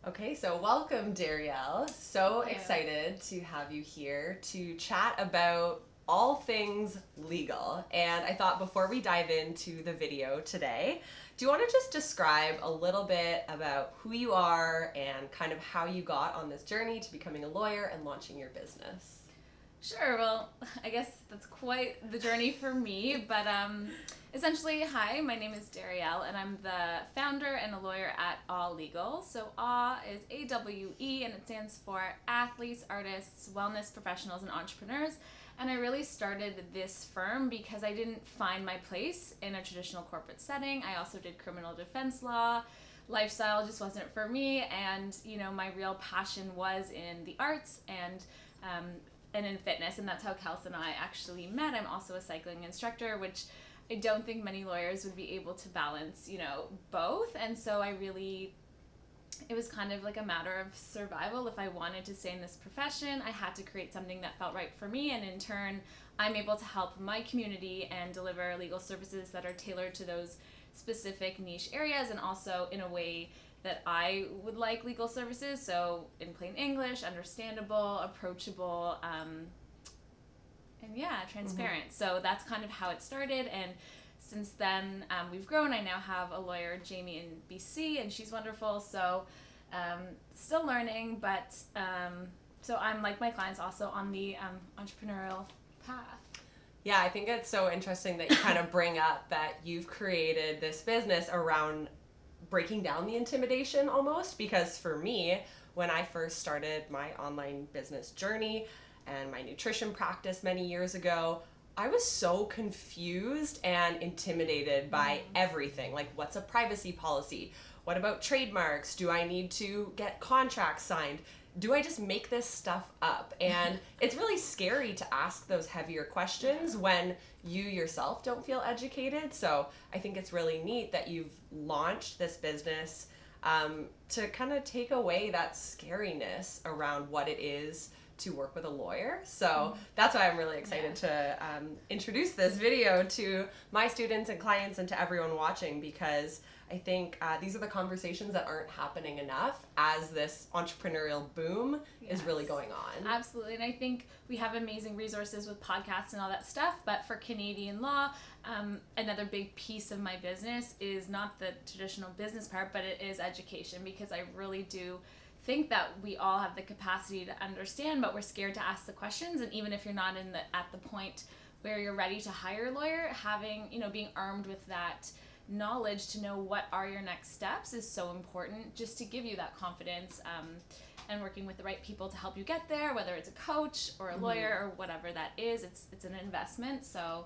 Okay, so welcome, Darielle. So Thank you. excited to have you here to chat about all things legal. And I thought before we dive into the video today, do you want to just describe a little bit about who you are and kind of how you got on this journey to becoming a lawyer and launching your business? Sure. Well, I guess that's quite the journey for me. But essentially, hi, my name is Darielle, and I'm the founder and a lawyer at Awe Legal. So Awe is AWE, and it stands for Athletes, Artists, Wellness Professionals, and Entrepreneurs. And I really started this firm because I didn't find my place in a traditional corporate setting. I also did criminal defense law. Lifestyle just wasn't for me, and my real passion was in the arts um, and in fitness, and that's how Kels and I actually met. I'm also a cycling instructor, which I don't think many lawyers would be able to balance, both. And so it was kind of like a matter of survival. If I wanted to stay in this profession, I had to create something that felt right for me, and in turn, I'm able to help my community and deliver legal services that are tailored to those specific niche areas, and also in a way that I would like legal services. So in plain English, understandable, approachable, and transparent. Mm-hmm. So that's kind of how it started. And since then, we've grown. I now have a lawyer, Jamie, in BC, and she's wonderful. So still learning, but so I'm like my clients also on the entrepreneurial path. Yeah, I think it's so interesting that you kind of bring up that you've created this business around breaking down the intimidation almost, because for me, when I first started my online business journey and my nutrition practice many years ago, I was so confused and intimidated by everything. Like, what's a privacy policy? What about trademarks? Do I need to get contracts signed? Do I just make this stuff up? And it's really scary to ask those heavier questions when you yourself don't feel educated. So I think it's really neat that you've launched this business to kind of take away that scariness around what it is to work with a lawyer. So that's why I'm really excited to introduce this video to my students and clients and to everyone watching, because I think these are the conversations that aren't happening enough as this entrepreneurial boom is really going on. Absolutely. And I think we have amazing resources with podcasts and all that stuff. But for Canadian law, another big piece of my business is not the traditional business part, but it is education, because I really do think that we all have the capacity to understand, but we're scared to ask the questions. And even if you're not at the point where you're ready to hire a lawyer, having, being armed with that knowledge to know what are your next steps is so important, just to give you that confidence, and working with the right people to help you get there, whether it's a coach or a lawyer or whatever that is. It's an investment. So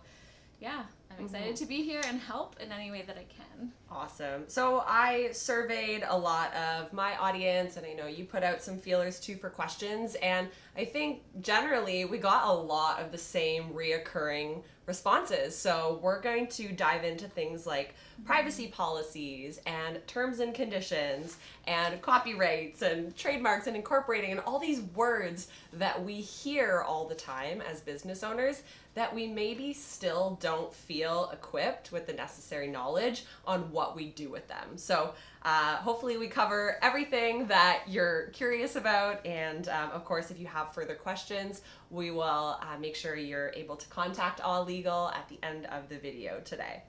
yeah, I'm excited to be here and help in any way that I can. Awesome. So I surveyed a lot of my audience, and I know you put out some feelers too for questions, and I think generally we got a lot of the same reoccurring responses. So we're going to dive into things like privacy policies and terms and conditions and copyrights and trademarks and incorporating and all these words that we hear all the time as business owners that we maybe still don't feel equipped with the necessary knowledge on what we do with them. So hopefully we cover everything that you're curious about. And of course, if you have further questions, we will make sure you're able to contact All Legal at the end of the video today.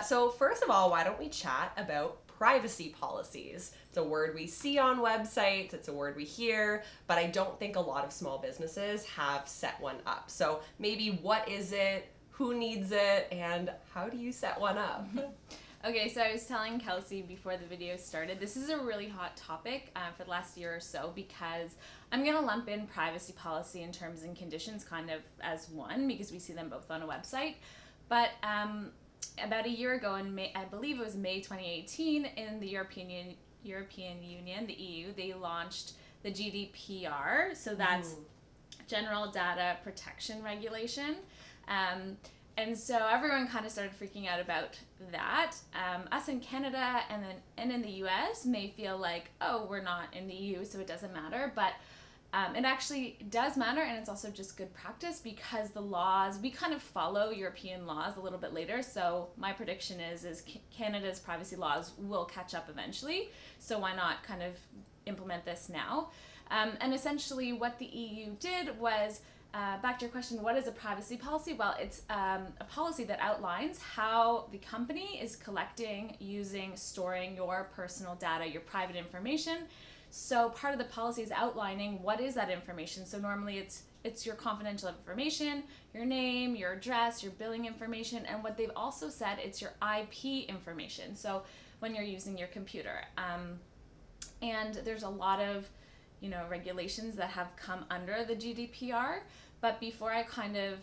So first of all, why don't we chat about privacy policies? It's a word we see on websites, it's a word we hear, but I don't think a lot of small businesses have set one up. So maybe what is it, who needs it, and how do you set one up? Okay, so I was telling Kelsey before the video started, this is a really hot topic for the last year or so, because I'm going to lump in privacy policy and terms and conditions kind of as one, because we see them both on a website. But about a year ago, in May, I believe it was May 2018, in the European Union, the EU, they launched the GDPR. So that's General Data Protection Regulation. And so everyone kind of started freaking out about that. Us in Canada and in the US may feel like, oh, we're not in the EU, so it doesn't matter. But It actually does matter, and it's also just good practice because the laws, we kind of follow European laws a little bit later. So my prediction is Canada's privacy laws will catch up eventually. So why not kind of implement this now? And essentially what the EU did was, back to your question, what is a privacy policy? Well, it's a policy that outlines how the company is collecting, using, storing your personal data, your private information. So part of the policy is outlining what is that information. So normally it's your confidential information, your name, your address, your billing information, and what they've also said, it's your IP information. So when you're using your computer. And there's a lot of, regulations that have come under the GDPR. But before I kind of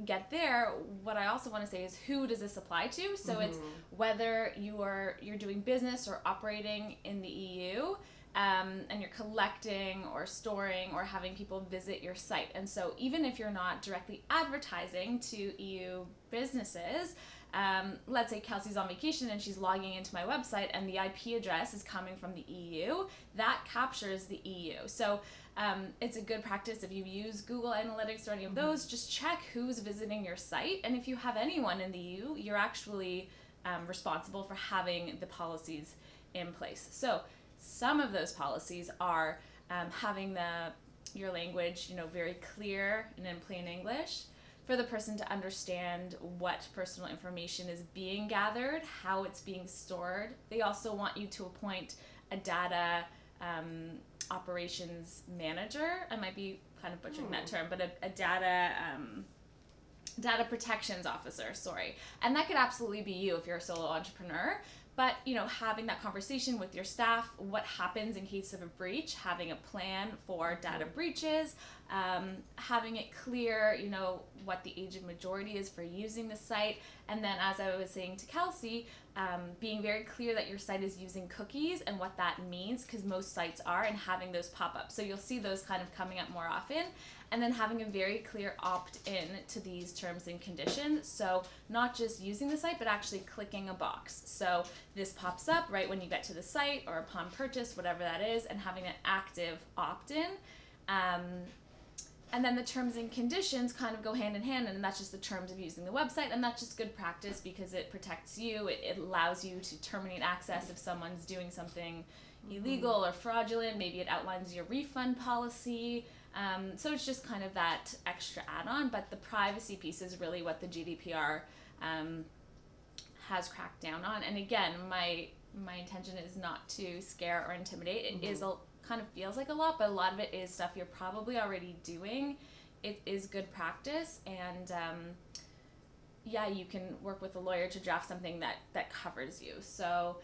get there, what I also want to say is, who does this apply to? So it's whether you're doing business or operating in the EU, and you're collecting or storing or having people visit your site. And so even if you're not directly advertising to EU businesses, let's say Kelsey's on vacation and she's logging into my website and the IP address is coming from the EU, that captures the EU. So it's a good practice if you use Google Analytics or any of those, just check who's visiting your site. And if you have anyone in the EU, you're actually responsible for having the policies in place. So some of those policies are having your language, very clear and in plain English, for the person to understand what personal information is being gathered, how it's being stored. They also want you to appoint a data operations manager. I might be kind of butchering that term, but a data protections officer, sorry. And that could absolutely be you if you're a solo entrepreneur. But, having that conversation with your staff, what happens in case of a breach, having a plan for data breaches, having it clear, what the age of majority is for using the site. And then, as I was saying to Kelsey, being very clear that your site is using cookies and what that means, because most sites are, and having those pop up. So you'll see those kind of coming up more often. And then having a very clear opt-in to these terms and conditions. So not just using the site, but actually clicking a box. So this pops up right when you get to the site or upon purchase, whatever that is, and having an active opt-in. And then the terms and conditions kind of go hand in hand, and that's just the terms of using the website, and that's just good practice because it protects you. It allows you to terminate access if someone's doing something illegal or fraudulent. Maybe it outlines your refund policy. So it's just kind of that extra add-on, but the privacy piece is really what the GDPR has cracked down on. And again, my intention is not to scare or intimidate. It is kind of feels like a lot, but a lot of it is stuff you're probably already doing. It is good practice, and you can work with a lawyer to draft something that covers you. So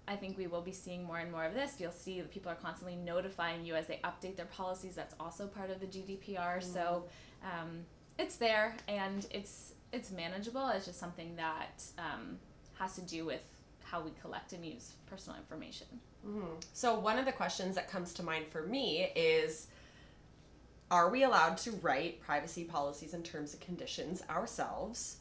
I think we will be seeing more and more of this. You'll see that people are constantly notifying you as they update their policies. That's also part of the GDPR. So it's there, and it's manageable. It's just something that has to do with how we collect and use personal information. So one of the questions that comes to mind for me is, are we allowed to write privacy policies and terms and conditions ourselves?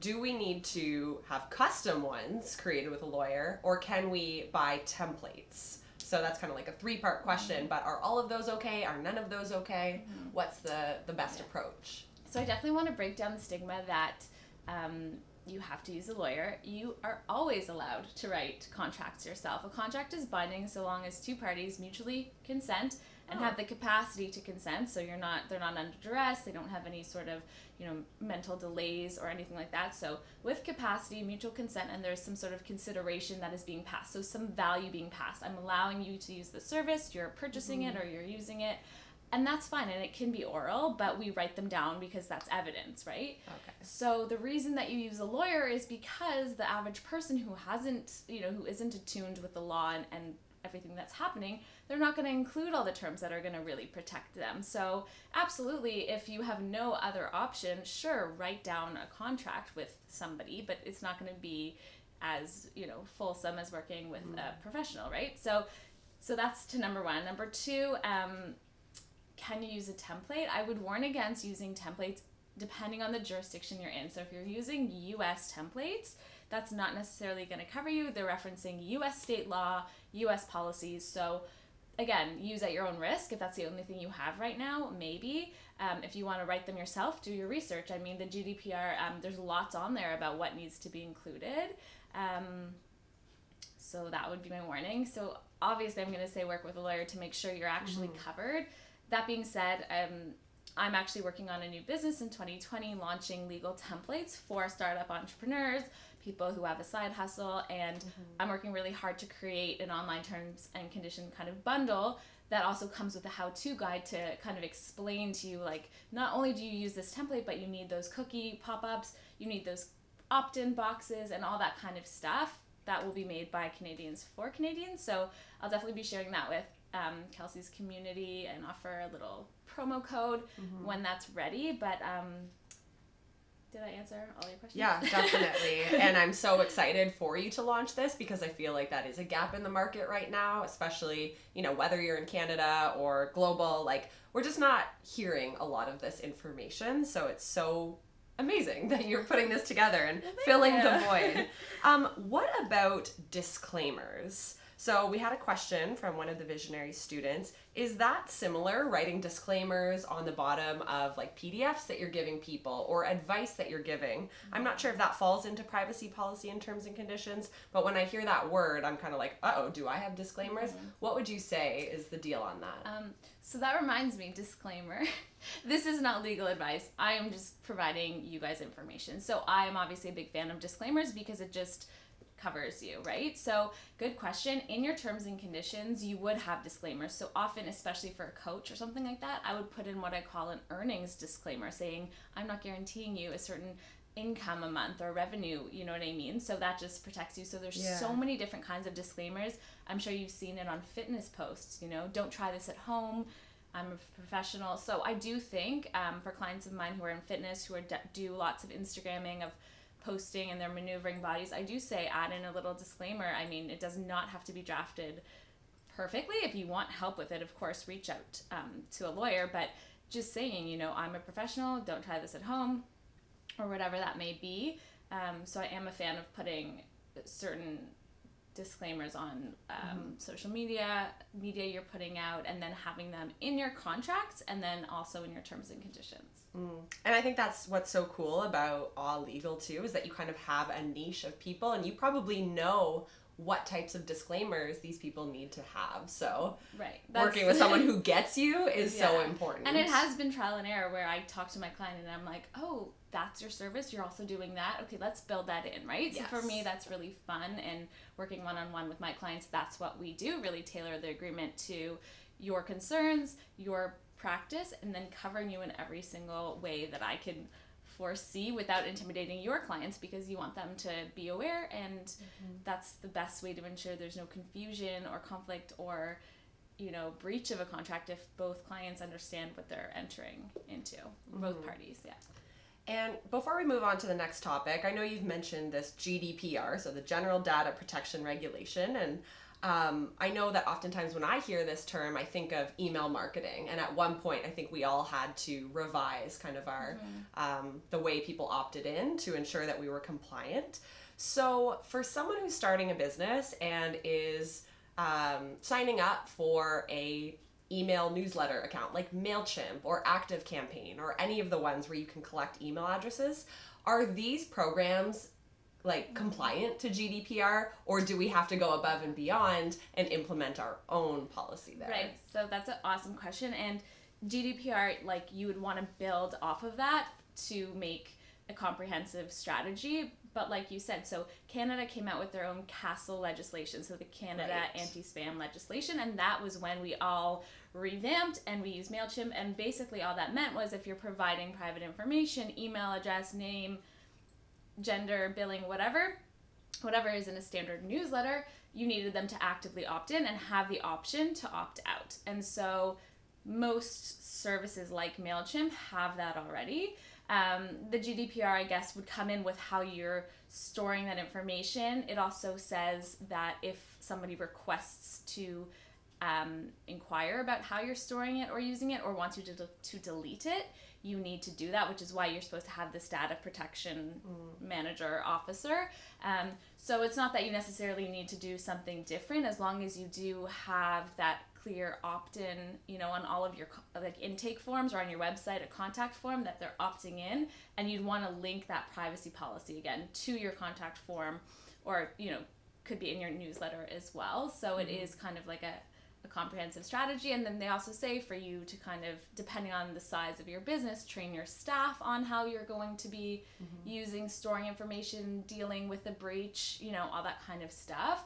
Do we need to have custom ones created with a lawyer, or can we buy templates? So that's kind of like a three-part question, but are all of those okay? Are none of those okay? What's the best approach? So I definitely want to break down the stigma that you have to use a lawyer. You are always allowed to write contracts yourself. A contract is binding so long as two parties mutually consent and have the capacity to consent. So they're not under duress. They don't have any sort of mental delays or anything like that. So with capacity, mutual consent, and there's some sort of consideration that is being passed. So some value being passed. I'm allowing you to use the service. You're purchasing it or you're using it. And that's fine, and it can be oral, but we write them down because that's evidence, right? Okay. So the reason that you use a lawyer is because the average person who isn't attuned with the law and everything that's happening, they're not going to include all the terms that are going to really protect them. So absolutely, if you have no other option, sure, write down a contract with somebody, but it's not going to be as, fulsome as working with a professional, right? So that's to number one. Number two, can you use a template? I would warn against using templates depending on the jurisdiction you're in. So if you're using US templates, that's not necessarily going to cover you. They're referencing US state law, US policies. So again, use at your own risk. If that's the only thing you have right now, maybe. If you want to write them yourself, do your research. I mean, the GDPR, there's lots on there about what needs to be included. So that would be my warning. So obviously I'm going to say work with a lawyer to make sure you're actually covered. That being said, I'm actually working on a new business in 2020, launching legal templates for startup entrepreneurs, people who have a side hustle, and I'm working really hard to create an online terms and condition kind of bundle that also comes with a how-to guide to kind of explain to you, like, not only do you use this template, but you need those cookie pop-ups, you need those opt-in boxes and all that kind of stuff that will be made by Canadians for Canadians. So I'll definitely be sharing that with Kelsey's community and offer a little promo code when that's ready. But did I answer all your questions? Yeah, definitely. And I'm so excited for you to launch this because I feel like that is a gap in the market right now, especially, you know, whether you're in Canada or global, like we're just not hearing a lot of this information. So it's so amazing that you're putting this together and filling the void. What about disclaimers? So we had a question from one of the visionary students. Is that similar, writing disclaimers on the bottom of like PDFs that you're giving people or advice that you're giving? I'm not sure if that falls into privacy policy and terms and conditions, but when I hear that word, I'm kind of like, uh-oh, do I have disclaimers? What would you say is the deal on that? So that reminds me, disclaimer, this is not legal advice. I am just providing you guys information. So I am obviously a big fan of disclaimers because it just covers you, right? So good question. In your terms and conditions, you would have disclaimers. So often, especially for a coach or something like that, I would put in what I call an earnings disclaimer saying, I'm not guaranteeing you a certain income a month or revenue, you know what I mean? So that just protects you. So there's so many different kinds of disclaimers. I'm sure you've seen it on fitness posts, you know, don't try this at home. I'm a professional. So I do think for clients of mine who are in fitness, who are do lots of Instagramming of posting and they're maneuvering bodies, I do say add in a little disclaimer. I mean, it does not have to be drafted perfectly. If you want help with it, of course, reach out to a lawyer, but just saying, you know, I'm a professional, don't try this at home, or whatever that may be. So I am a fan of putting certain disclaimers on social media you're putting out, and then having them in your contracts and then also in your terms and conditions. And I think that's what's so cool about All Legal too, is that you kind of have a niche of people and you probably know what types of disclaimers these people need to have. So working with someone who gets you is so important. And it has been trial and error where I talk to my client and I'm like, oh, that's your service, you're also doing that, okay, let's build that in, right? So for me, that's really fun, and working one-on-one with my clients, that's what we do, really tailor the agreement to your concerns, your practice, and then covering you in every single way that I can foresee without intimidating your clients, because you want them to be aware, and that's the best way to ensure there's no confusion or conflict or, you know, breach of a contract if both clients understand what they're entering into, both parties. And before we move on to the next topic, I know you've mentioned this GDPR, so the General Data Protection Regulation, and I know that oftentimes when I hear this term, I think of email marketing, and at one point I think we all had to revise kind of our the way people opted in to ensure that we were compliant. So for someone who's starting a business and is signing up for a email newsletter account like MailChimp or ActiveCampaign or any of the ones where you can collect email addresses, are these programs like compliant to GDPR, or do we have to go above and beyond and implement our own policy there? Right, so that's an awesome question, and GDPR, like, you would want to build off of that to make a comprehensive strategy. But like you said, so Canada came out with their own CASL legislation, so the Canada anti-spam legislation, and that was when we all revamped and we used MailChimp, and basically all that meant was if you're providing private information, email address, name, gender, billing, whatever is in a standard newsletter, you needed them to actively opt in and have the option to opt out. And so most services like MailChimp have that already. The GDPR, I guess, would come in with how you're storing that information. It also says that if somebody requests to inquire about how you're storing it or using it, or wants you to delete it, you need to do that, which is why you're supposed to have this data protection manager officer. So it's not that you necessarily need to do something different, as long as you do have that clear opt-in, on all of your like intake forms or on your website, a contact form that they're opting in, and you'd want to link that privacy policy again to your contact form, or could be in your newsletter as well. So it is kind of like a comprehensive strategy. And then they also say for you to kind of, depending on the size of your business, train your staff on how you're going to be using, storing information, dealing with a breach, all that kind of stuff.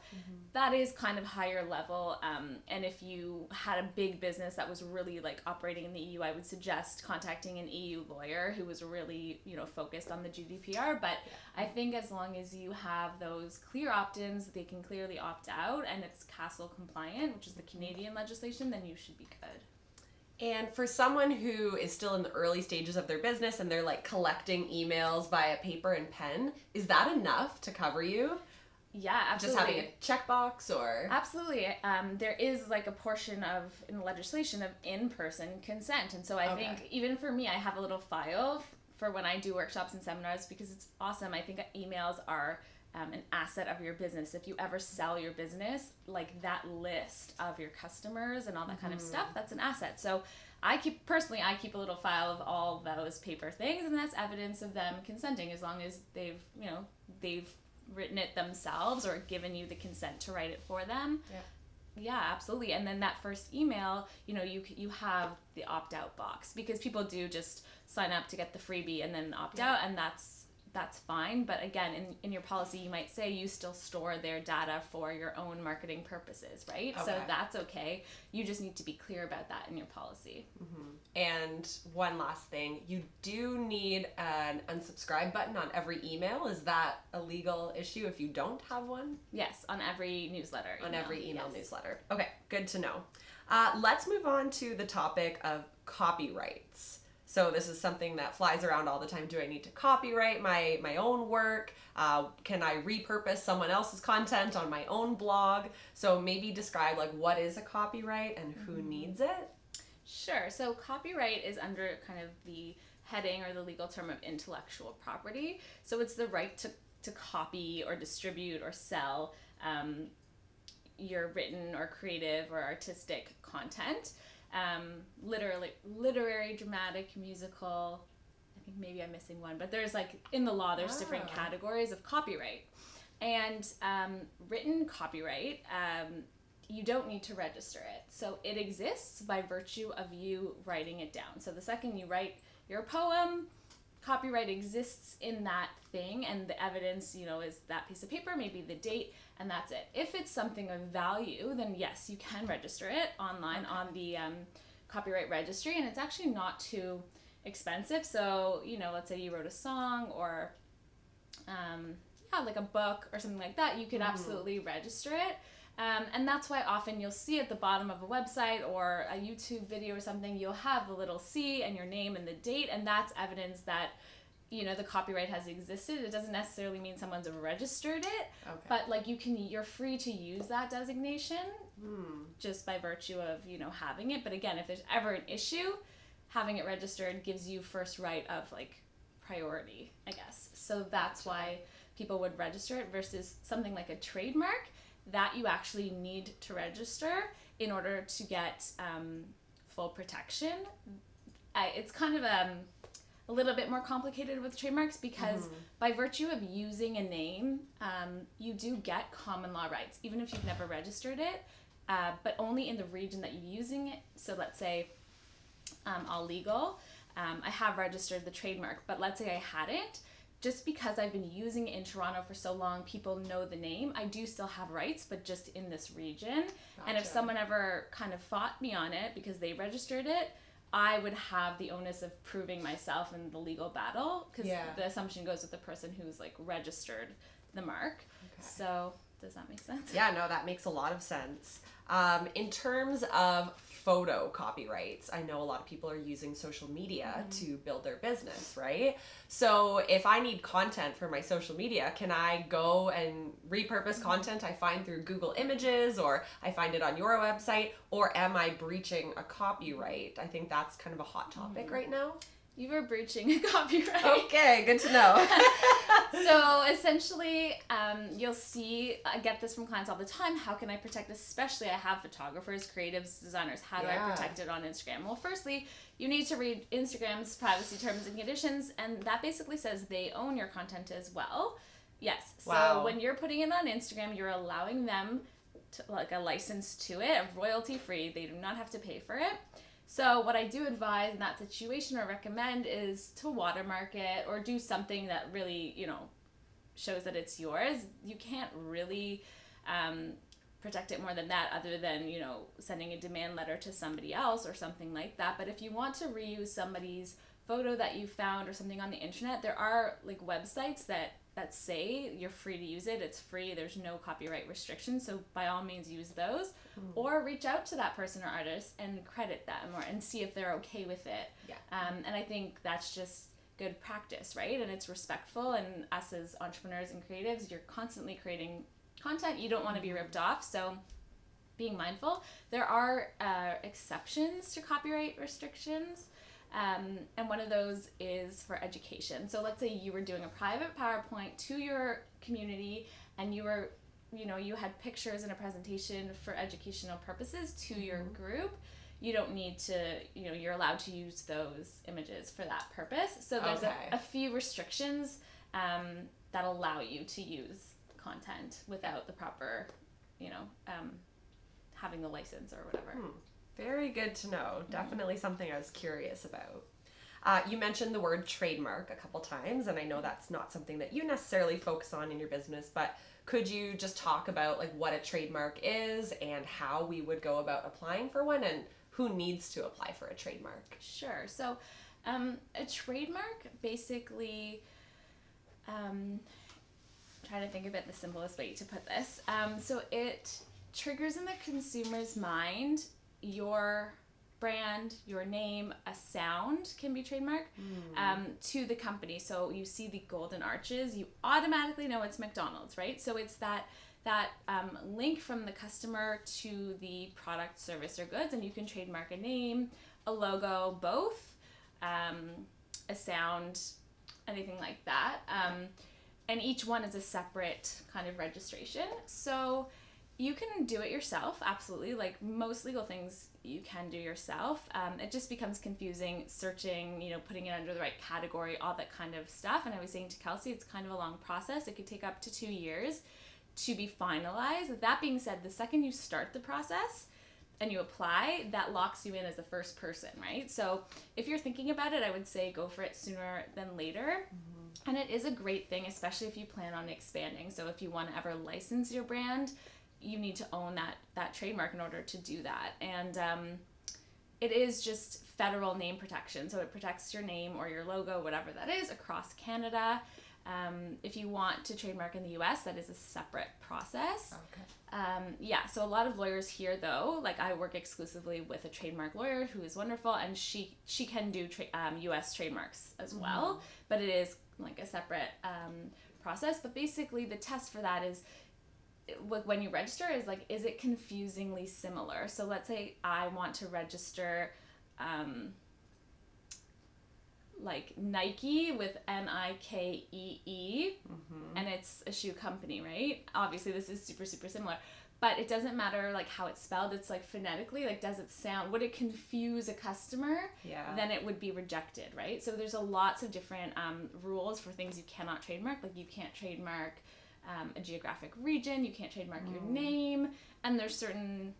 That is kind of higher level. And if you had a big business that was really like operating in the EU, I would suggest contacting an EU lawyer who was really, focused on the GDPR. But I think as long as you have those clear opt-ins, they can clearly opt out, and it's CASL compliant, which is the Canadian legislation, then you should be good. And for someone who is still in the early stages of their business and they're like collecting emails via paper and pen, is that enough to cover you? Yeah, absolutely. Just having a checkbox or? Absolutely. There is like a portion in the legislation of in-person consent. And so I think even for me, I have a little file for when I do workshops and seminars, because it's awesome. I think emails are an asset of your business. If you ever sell your business, like that list of your customers and all that kind of stuff, that's an asset. So I keep a little file of all those paper things, and that's evidence of them consenting, as long as they've written it themselves or given you the consent to write it for them. Yeah, absolutely. And then that first email, you have the opt-out box, because people do just sign up to get the freebie and then opt out, and that's fine. But again, in your policy, you might say you still store their data for your own marketing purposes, right? So that's okay. You just need to be clear about that in your policy. And one last thing, you do need an unsubscribe button on every email. Is that a legal issue if you don't have one? Yes, on every newsletter. On every email newsletter. Okay, good to know. Let's move on to the topic of copyrights. So this is something that flies around all the time. Do I need to copyright my own work? Can I repurpose someone else's content on my own blog? So maybe describe like what is a copyright and who needs it? Sure. So copyright is under kind of the heading or the legal term of intellectual property. So it's the right to copy or distribute or sell your written or creative or artistic content. Literary, dramatic, musical. I think maybe I'm missing one, but there's like in the law, there's different categories of copyright. And written copyright, you don't need to register it. So it exists by virtue of you writing it down. So the second you write your poem, copyright exists in that thing, and the evidence, is that piece of paper, maybe the date, and that's it. If it's something of value, then yes, you can register it online on the copyright registry, and it's actually not too expensive. So, let's say you wrote a song or like a book or something like that, you could absolutely register it. And that's why often you'll see at the bottom of a website or a YouTube video or something, you'll have the little C and your name and the date, and that's evidence that, the copyright has existed. It doesn't necessarily mean someone's registered it, but like you're free to use that designation just by virtue of, having it. But again, if there's ever an issue, having it registered gives you first right of like priority, I guess. So that's why people would register it versus something like a trademark that you actually need to register in order to get full protection. It's kind of a little bit more complicated with trademarks, because by virtue of using a name, you do get common law rights, even if you've never registered it, but only in the region that you're using it. So let's say All Legal, I have registered the trademark, but let's say I hadn't. Just because I've been using it in Toronto for so long, people know the name, I do still have rights, but just in this region. Gotcha. And if someone ever kind of fought me on it because they registered it, I would have the onus of proving myself in the legal battle, because the assumption goes with the person who's like registered the mark. Okay. So does that make sense? Yeah, no, that makes a lot of sense. In terms of photo copyrights, I know a lot of people are using social media to build their business, right? So if I need content for my social media, can I go and repurpose content I find through Google Images, or I find it on your website, or am I breaching a copyright? I think that's kind of a hot topic right now. You were breaching a copyright. Okay, good to know. So essentially, you'll see, I get this from clients all the time, how can I protect this? Especially I have photographers, creatives, designers. How do I protect it on Instagram? Well, firstly, you need to read Instagram's privacy terms and conditions, and that basically says they own your content as well. Yes. Wow. So when you're putting it on Instagram, you're allowing them to, like, a license to it, royalty free. They do not have to pay for it. So what I do advise in that situation or recommend is to watermark it or do something that really, shows that it's yours. You can't really protect it more than that other than, sending a demand letter to somebody else or something like that. But if you want to reuse somebody's photo that you found or something on the internet, there are like websites that say you're free to use it. It's free. There's no copyright restrictions. So by all means use those or reach out to that person or artist and credit them and see if they're okay with it. Yeah. And I think that's just good practice, right? And it's respectful. And us as entrepreneurs and creatives, you're constantly creating content. You don't want to be ripped off. So being mindful. There are exceptions to copyright restrictions. And one of those is for education. So let's say you were doing a private PowerPoint to your community and you were, you had pictures in a presentation for educational purposes to your group. You don't need to, you're allowed to use those images for that purpose. So there's a few restrictions that allow you to use content without the proper, having the license or whatever. Very good to know. Definitely something I was curious about. You mentioned the word trademark a couple times, and I know that's not something that you necessarily focus on in your business, but could you just talk about like what a trademark is and how we would go about applying for one and who needs to apply for a trademark? Sure. So a trademark basically, trying to think of it the simplest way to put this. So it triggers in the consumer's mind your brand, your name, a sound can be trademarked to the company. So you see the golden arches, you automatically know it's McDonald's, right? So it's that link from the customer to the product, service, or goods, and you can trademark a name, a logo, both, a sound, anything like that. And each one is a separate kind of registration. So you can do it yourself, absolutely. Like most legal things you can do yourself. It just becomes confusing searching, putting it under the right category, all that kind of stuff. And I was saying to Kelsey, it's kind of a long process. It could take up to 2 years to be finalized. That being said, the second you start the process and you apply, that locks you in as the first person, right? So if you're thinking about it, I would say go for it sooner than later. And it is a great thing, especially if you plan on expanding. So if you want to ever license your brand, you need to own that trademark in order to do that. And it is just federal name protection. So it protects your name or your logo, whatever that is, across Canada. If you want to trademark in the US, that is a separate process. Okay. So a lot of lawyers here, though, like I work exclusively with a trademark lawyer who is wonderful, and she can do US trademarks as well, but it is like a separate process. But basically the test for that is, when you register, is it confusingly similar? So let's say I want to register like Nike with Nikee, and it's a shoe company, right? Obviously this is super, super similar, but it doesn't matter like how it's spelled. It's like phonetically, like does it sound, would it confuse a customer? Yeah. Then it would be rejected, right? So there's lots of different rules for things you cannot trademark. Like you can't trademark a geographic region, you can't trademark your name, and there's certain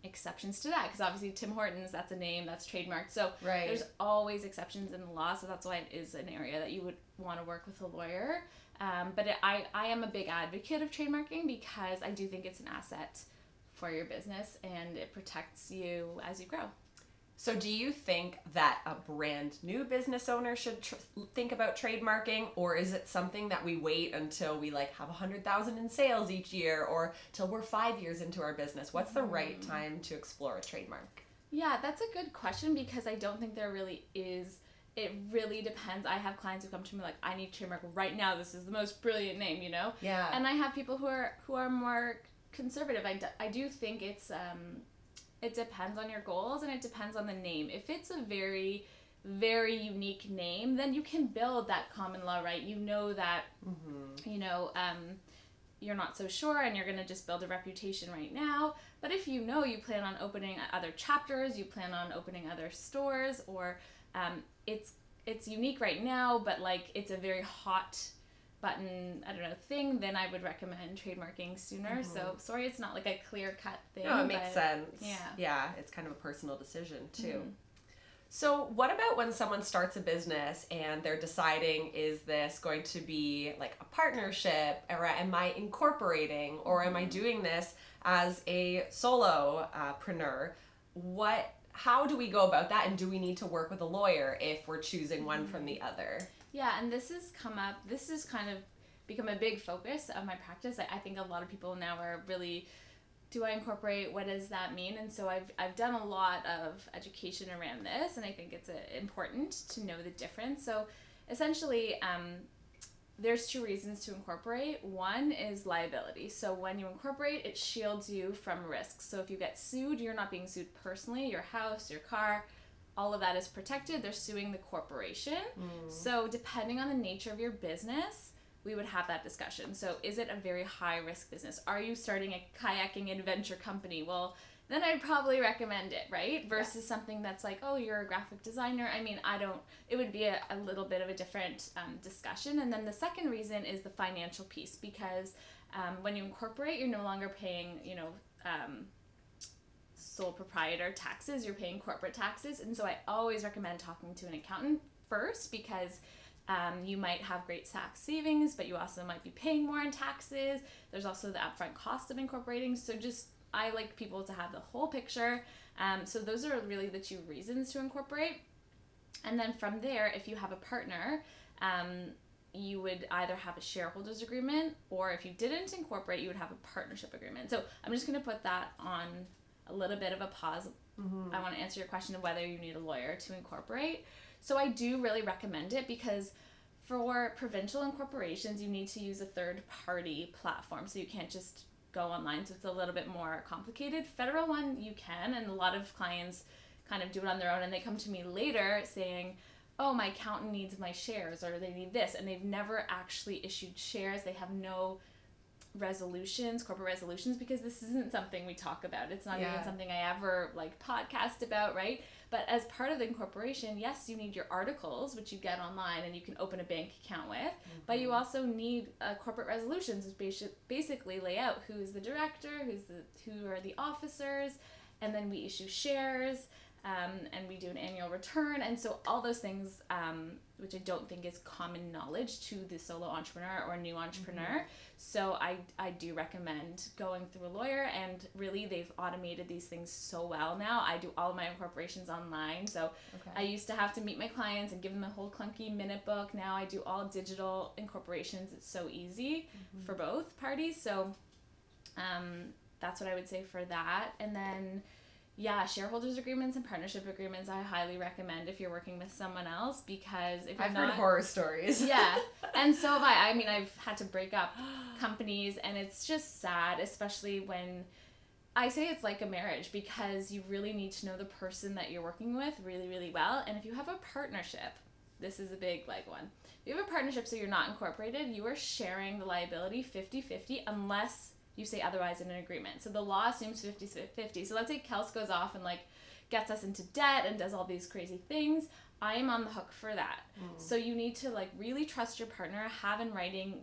exceptions to that, because obviously Tim Hortons, that's a name that's trademarked. So there's always exceptions in the law, so that's why it is an area that you would want to work with a lawyer. But I am a big advocate of trademarking because I do think it's an asset for your business and it protects you as you grow. So do you think that a brand new business owner should think about trademarking, or is it something that we wait until we have 100,000 in sales each year, or till we're 5 years into our business? What's the right time to explore a trademark? Yeah, that's a good question, because I don't think there really is. It really depends. I have clients who come to me like, I need trademark right now. This is the most brilliant name, Yeah. And I have people who are more conservative. I do think it's it depends on your goals and it depends on the name. If it's a very very unique name, then you can build that common law right. You know that, you're not so sure and you're going to just build a reputation right now. But if you know you plan on opening other chapters, you plan on opening other stores, or it's unique right now, but like it's a very hot button, thing, then I would recommend trademarking sooner. So sorry, it's not like a clear cut thing. No, it makes sense. Yeah. Yeah, it's kind of a personal decision too. So what about when someone starts a business and they're deciding, is this going to be like a partnership, or am I incorporating, or am I doing this as a solopreneur? How do we go about that, and do we need to work with a lawyer if we're choosing one from the other? Yeah, and this has kind of become a big focus of my practice. I think a lot of people now are really, do I incorporate? What does that mean? And so I've done a lot of education around this, and I think it's important to know the difference. So essentially, there's two reasons to incorporate. One is liability. So when you incorporate, it shields you from risks. So if you get sued, you're not being sued personally. Your house, your car, all of that is protected. They're suing the corporation. So depending on the nature of your business, we would have that discussion. So is it a very high risk business? Are you starting a kayaking adventure company? Well, then I'd probably recommend it, right? Versus something that's like, oh, you're a graphic designer. I mean, it would be a little bit of a different discussion. And then the second reason is the financial piece, because when you incorporate, you're no longer paying, sole proprietor taxes, you're paying corporate taxes. And so I always recommend talking to an accountant first, because you might have great tax savings, but you also might be paying more in taxes. There's also the upfront cost of incorporating. So I like people to have the whole picture. So those are really the two reasons to incorporate. And then from there, if you have a partner, you would either have a shareholders agreement, or if you didn't incorporate, you would have a partnership agreement. So I'm just going to put that on a little bit of a pause. I want to answer your question of whether you need a lawyer to incorporate. So I do really recommend it, because for provincial incorporations, you need to use a third-party platform. So you can't just go online. So it's a little bit more complicated. Federal one, you can, and a lot of clients kind of do it on their own, and they come to me later saying, oh, my accountant needs my shares, or they need this, and they've never actually issued shares. They have no corporate resolutions, because this isn't something we talk about. It's not even something I ever podcast about, right? But as part of the incorporation, yes, you need your articles, which you get online and you can open a bank account with, but you also need corporate resolutions, which basically lay out who's the director, who are the officers, and then we issue shares, and we do an annual return. And so all those things, which I don't think is common knowledge to the solo entrepreneur or new entrepreneur. So I do recommend going through a lawyer, and really they've automated these things so well now. I do all of my incorporations online. So I used to have to meet my clients and give them a whole clunky minute book. Now I do all digital incorporations. It's so easy for both parties. So that's what I would say for that. And then shareholders agreements and partnership agreements I highly recommend if you're working with someone else, because if I've heard horror stories. And so have I. I mean, I've had to break up companies, and it's just sad, especially when I say it's like a marriage, because you really need to know the person that you're working with really, really well. And if you have a partnership, this is a big one. If you have a partnership, so you're not incorporated, you are sharing the liability 50-50 unless you say otherwise in an agreement. So the law assumes 50-50. So let's say Kels goes off and gets us into debt and does all these crazy things. I am on the hook for that. So you need to really trust your partner, have in writing,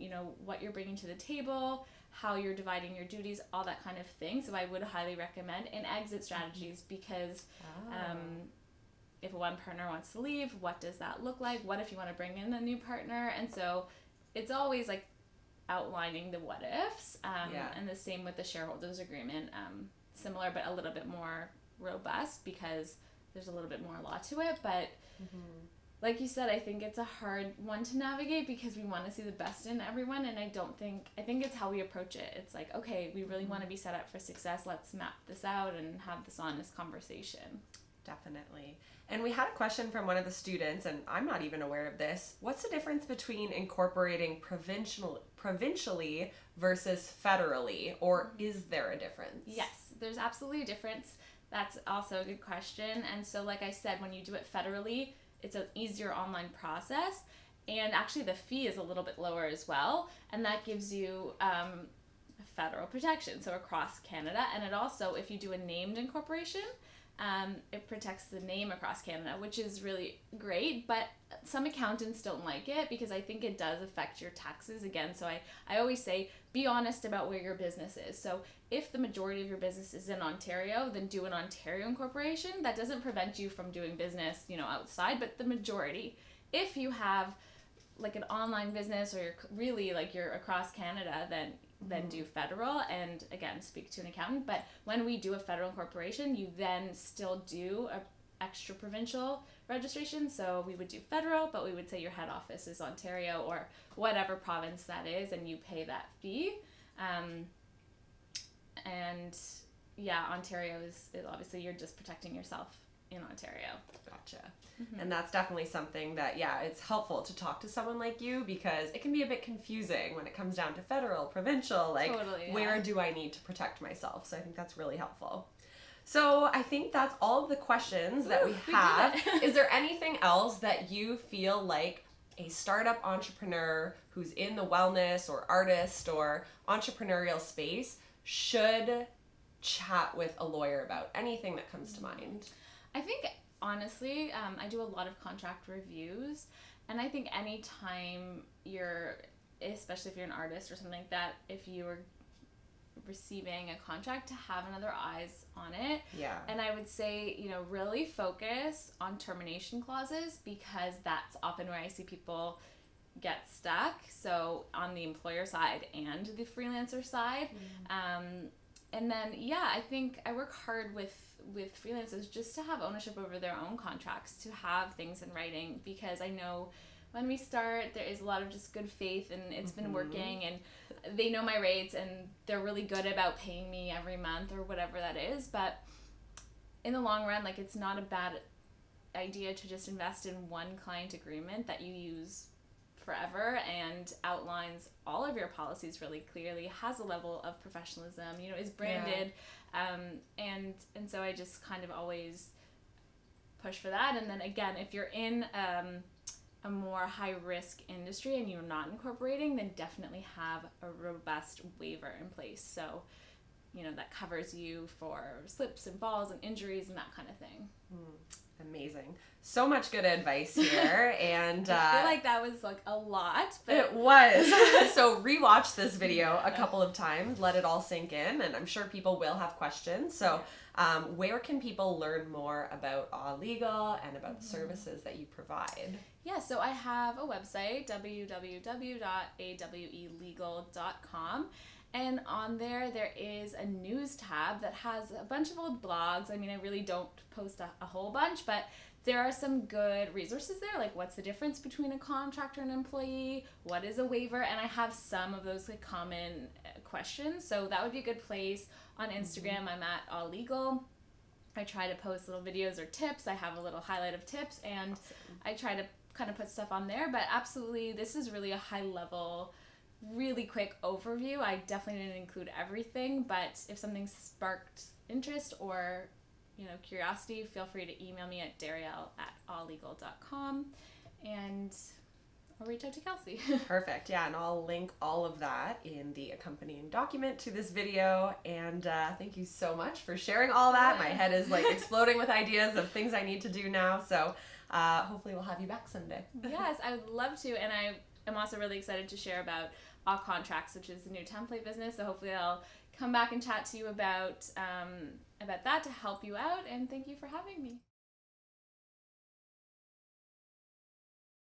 what you're bringing to the table, how you're dividing your duties, all that kind of thing. So I would highly recommend an exit strategies, because if one partner wants to leave, what does that look like? What if you want to bring in a new partner? And so it's always outlining the what ifs, and the same with the shareholders agreement, similar but a little bit more robust, because there's a little bit more law to it. But like you said, I think it's a hard one to navigate, because we want to see the best in everyone, and I think it's how we approach it. It's okay, we really want to be set up for success, let's map this out and have this honest conversation. Definitely. And we had a question from one of the students, and I'm not even aware of this. What's the difference between incorporating provincially versus federally, or is there a difference? Yes, there's absolutely a difference. That's also a good question. And so like I said, when you do it federally, it's an easier online process, and actually the fee is a little bit lower as well, and that gives you federal protection, so across Canada. And it also, if you do a named incorporation, it protects the name across Canada, which is really great, but some accountants don't like it because I think it does affect your taxes again. So I always say, be honest about where your business is. So if the majority of your business is in Ontario, then do an Ontario incorporation. That doesn't prevent you from doing business, outside, but the majority. If you have like an online business, or you're across Canada, then do federal, and again, speak to an accountant. But when we do a federal incorporation, you then still do a extra provincial registration. So we would do federal, but we would say your head office is Ontario or whatever province that is, and you pay that fee. And yeah, Ontario is obviously, you're just protecting yourself in Ontario. Gotcha. And that's definitely something that, it's helpful to talk to someone like you, because it can be a bit confusing when it comes down to federal, provincial, Totally, yeah. Where do I need to protect myself? So I think that's really helpful. So I think that's all of the questions that we have. Is there anything else that you feel like a startup entrepreneur who's in the wellness or artist or entrepreneurial space should chat with a lawyer about? Anything that comes to mind? I think, honestly, I do a lot of contract reviews, and I think anytime especially if you're an artist or something like that, if you're receiving a contract, to have another eyes on it. Yeah. And I would say, really focus on termination clauses, because that's often where I see people get stuck. So on the employer side and the freelancer side. And then, I think I work hard with freelancers just to have ownership over their own contracts, to have things in writing, because I know when we start, there is a lot of just good faith, and it's been working, and they know my rates, and they're really good about paying me every month or whatever that is. But in the long run, it's not a bad idea to just invest in one client agreement that you use forever and outlines all of your policies really clearly, has a level of professionalism, is branded. And so I just kind of always push for that. And then again, if you're in a more high risk industry and you're not incorporating, then definitely have a robust waiver in place. So, that covers you for slips and falls and injuries and that kind of thing. Amazing. So much good advice here. And I feel like that was a lot. But it was. So rewatch this video a couple of times, let it all sink in, and I'm sure people will have questions. So where can people learn more about Legal and about the services that you provide? Yeah, so I have a website, www.awelegal.com. And on there is a news tab that has a bunch of old blogs. I mean, I really don't post a whole bunch, but there are some good resources there, like what's the difference between a contractor and an employee, what is a waiver, and I have some of those common questions. So that would be a good place. On Instagram, I'm at All Legal. I try to post little videos or tips. I have a little highlight of tips, and I try to kind of put stuff on there. But absolutely, this is really a high level, really quick overview. I definitely didn't include everything, but if something sparked interest or curiosity, feel free to email me at darielle@alllegal.com, and I'll reach out to Kelsey. Perfect. Yeah, and I'll link all of that in the accompanying document to this video. And thank you so much for sharing all that. My head is exploding with ideas of things I need to do now. So hopefully we'll have you back someday. Yes, I would love to. And I'm also really excited to share about All Contracts, which is the new template business. So hopefully I'll come back and chat to you about that to help you out. And thank you for having me.